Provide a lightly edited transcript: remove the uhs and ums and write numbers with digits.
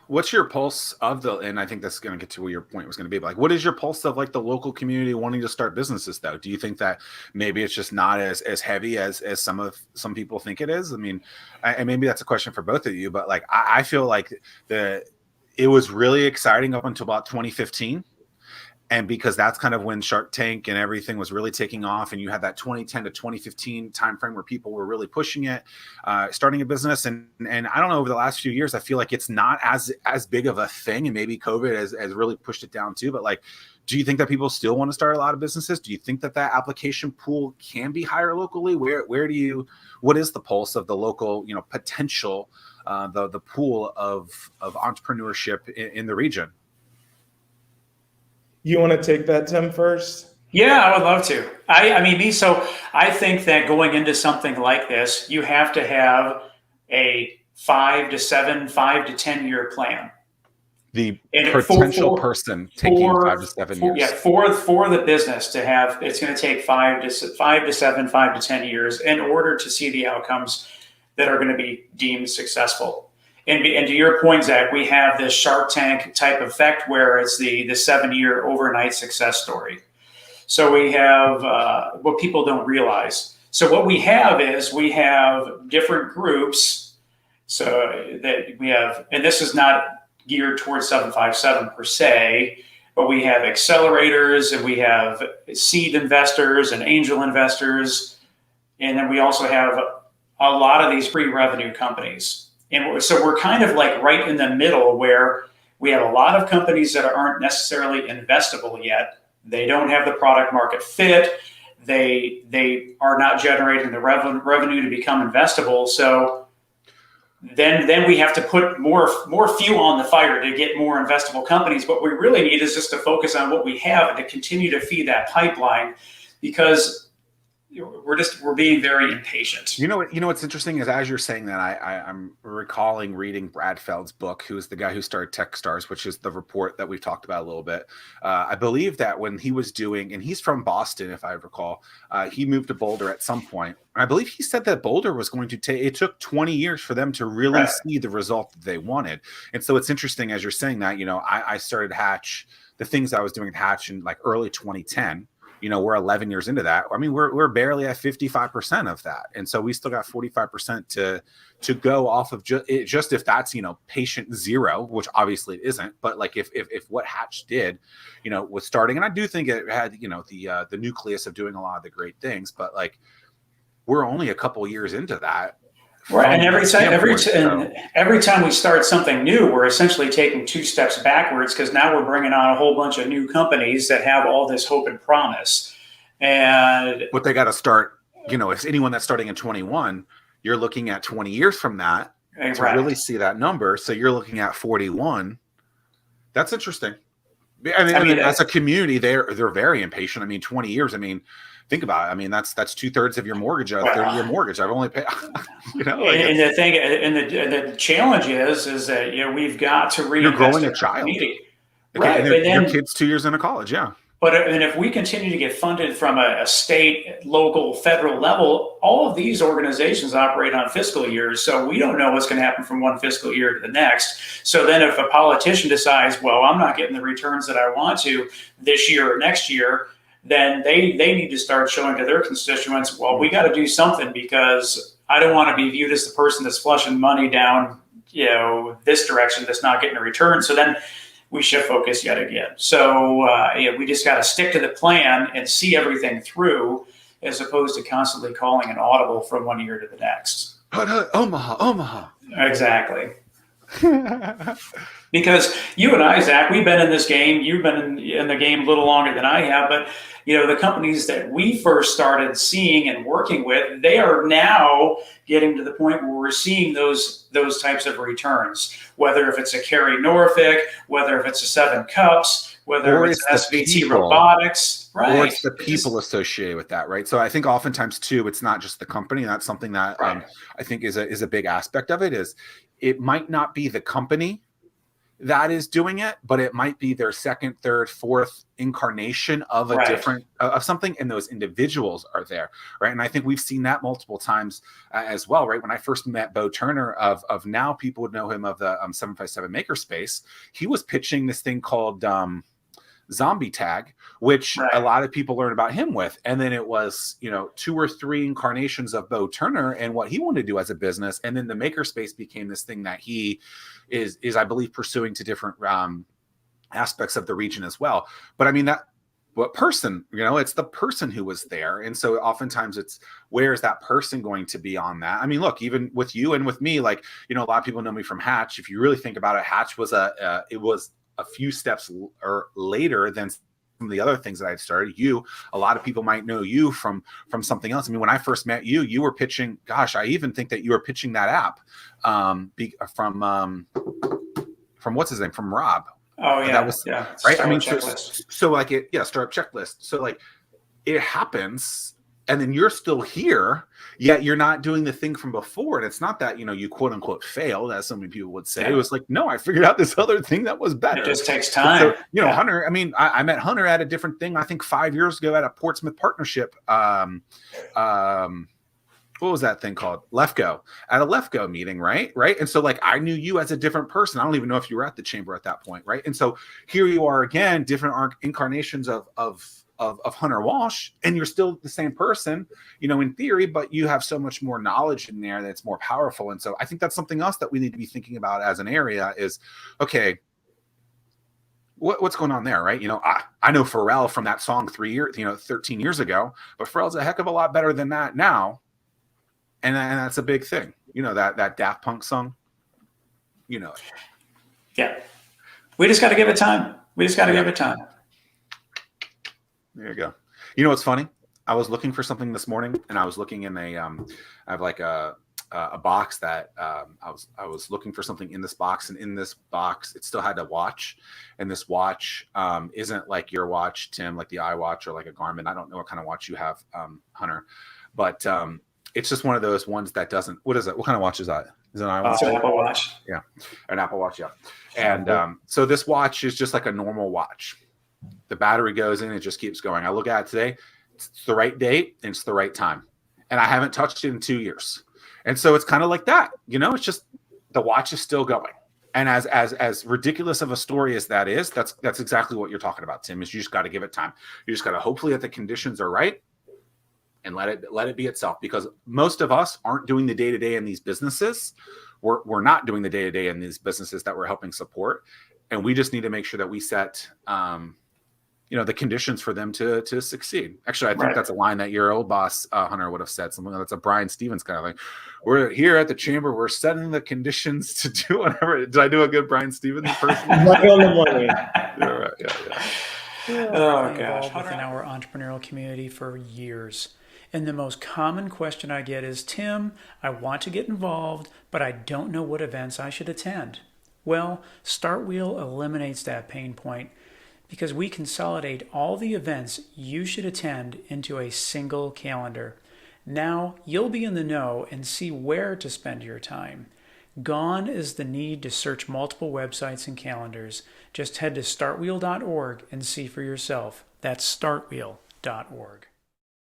What's your pulse of and I think that's going to get to where your point was going to be, but like, what is your pulse of like the local community wanting to start businesses though? Do you think that maybe it's just not as heavy as some people think it is? I mean, and maybe that's a question for both of you, but like, I feel like it was really exciting up until about 2015. And because that's kind of when Shark Tank and everything was really taking off, and you had that 2010 to 2015 timeframe where people were really pushing it, starting a business, and I don't know, over the last few years, I feel like it's not as big of a thing, and maybe COVID has really pushed it down too. But like, do you think that people still want to start a lot of businesses? Do you think that application pool can be higher locally? What is the pulse of the local, potential, the pool of entrepreneurship in the region? You want to take that, Tim, first? Yeah, I would love to. So I think that going into something like this, you have to have a 5 to 10 year plan. The potential person taking 5 to 7 years. Yeah, for the business to have, it's going to take 5 to 10 years in order to see the outcomes that are going to be deemed successful. And to your point, Zach, we have this Shark Tank type effect where it's the 7-year overnight success story. So we have what people don't realize. So what we have is we have different groups. So that we have, and this is not geared towards 757 per se, but we have accelerators and we have seed investors and angel investors. And then we also have a lot of these pre-revenue companies. And so we're kind of like right in the middle where we have a lot of companies that aren't necessarily investable yet. They don't have the product market fit. They are not generating the revenue to become investable. So then we have to put more fuel on the fire to get more investable companies. What we really need is just to focus on what we have and to continue to feed that pipeline, because we're being very impatient. You know what's interesting is, as you're saying that, I'm recalling reading Brad Feld's book, who's the guy who started Techstars, which is the report that we've talked about a little bit. I believe that when he was doing, and he's from Boston, if I recall, he moved to Boulder at some point. I believe he said that Boulder was going to take, it took 20 years for them to really see the result that they wanted. And so it's interesting, as you're saying that, I started Hatch, the things I was doing at Hatch in like early 2010. We're 11 years into that. I mean, we're barely at 55% of that. And so we still got 45% to go off of just if that's, patient zero, which obviously it isn't. But like if what Hatch did, was starting, and I do think it had, the nucleus of doing a lot of the great things, but like we're only a couple years into that. Right, and every time we start something new, we're essentially taking 2 steps backwards, because now we're bringing on a whole bunch of new companies that have all this hope and promise. But they got to start, if anyone that's starting in 21, you're looking at 20 years from that to really see that number. So you're looking at 41. That's interesting. I mean, as a community, they're very impatient. I mean, 20 years. I mean, think about it. I mean, that's 2/3 of your mortgage, a 30-year mortgage. I've only paid, And the thing, and the challenge is that we've got to reinvest. You're growing a child, right? And your kid's 2 years into college, yeah. But if we continue to get funded from a state, local, federal level, all of these organizations operate on fiscal years. So we don't know what's going to happen from one fiscal year to the next. So then if a politician decides, well, I'm not getting the returns that I want to this year or next year, then they need to start showing to their constituents, well, we got to do something, because I don't want to be viewed as the person that's flushing money down, this direction that's not getting a return. So then we shift focus yet again. So we just got to stick to the plan and see everything through, as opposed to constantly calling an audible from one year to the next. Omaha. Exactly. Because you and I, Zach, we've been in this game. You've been in the game a little longer than I have, but the companies that we first started seeing and working with, they are now getting to the point where we're seeing those types of returns. Whether if it's a Carey Norfolk, whether if it's a 7 Cups, whether it's SVT Robotics, right? Or it's the people associated with that, right? So I think oftentimes too, it's not just the company. And that's something that I think is a big aspect of it. Is it might not be the company, that is doing it, but it might be their second, third, fourth incarnation of a Right. different of something, and those individuals are there, right? And I think we've seen that multiple times as well, right? When I first met Bo Turner of now people would know him of the 757 Makerspace, he was pitching this thing called Zombie Tag, which Right. a lot of people learned about him with. And then it was, 2 or 3 incarnations of Bo Turner and what he wanted to do as a business. And then the Makerspace became this thing that he is I believe, pursuing to different aspects of the region as well. But I mean, what person, it's the person who was there. And so oftentimes it's, where is that person going to be on that? I mean, look, even with you and with me, like, a lot of people know me from Hatch. If you really think about it, Hatch was it was a few steps or later than some of the other things that I'd started. A lot of people might know you from something else. I mean, when I first met you, you were pitching, gosh, I even think that you were pitching that app from what's his name, from Rob. Oh yeah. That was yeah. right. I mean, Checklist. so like startup checklist. So like it happens, and then you're still here, yet you're not doing the thing from before. And it's not that, you quote unquote failed, as so many people would say. Yeah. It was like, no, I figured out this other thing that was better. It just takes time. So, Hunter, I mean, I met Hunter at a different thing, I think 5 years ago at a Portsmouth partnership. What was that thing called? Lefko, at a Lefko meeting, right? And so like, I knew you as a different person. I don't even know if you were at the chamber at that point, right? And so here you are again, different incarnations of Hunter Walsh, and you're still the same person, in theory, but you have so much more knowledge in there that's more powerful. And so I think that's something else that we need to be thinking about as an area is, okay, what's going on there, right? I know Pharrell from that song 13 years ago, but Pharrell's a heck of a lot better than that now. And that's a big thing, that Daft Punk song, Yeah. We just got to give it time. Give it time. There you go. What's funny? I was looking for something this morning, and I was looking in I have like a box that I was looking for something in this box, and in this box it still had a watch, and this watch isn't like your watch, Tim, like the iWatch or like a Garmin. I don't know what kind of watch you have, Hunter, but it's just one of those ones that doesn't. What is it? What kind of watch is that? Is it an iWatch? It's an Apple Watch. Yeah, an Apple Watch. Yeah, and so this watch is just like a normal watch. The battery goes in, it just keeps going. I look at it today, it's the right date and it's the right time. And I haven't touched it in 2 years. And so it's kind of like that, it's just the watch is still going. And as ridiculous of a story as that is, that's exactly what you're talking about, Tim, is you just got to give it time. You just got to hopefully that the conditions are right and let it be itself, because most of us aren't doing the day-to-day in these businesses. We're not doing the day-to-day in these businesses that we're helping support. And we just need to make sure that we set the conditions for them to succeed. Actually, I think that's a line that your old boss, Hunter, would have said, something that's a Brian Stevens kind of thing. We're here at the chamber. We're setting the conditions to do whatever. Did I do a good Brian Stevens person? Right on the money. Yeah, right. Yeah. Oh gosh. Involved within our entrepreneurial community for years. And the most common question I get is, Tim, I want to get involved, but I don't know what events I should attend. Well, Startwheel eliminates that pain point because we consolidate all the events you should attend into a single calendar. Now you'll be in the know and see where to spend your time. Gone is the need to search multiple websites and calendars. Just head to startwheel.org and see for yourself. That's startwheel.org.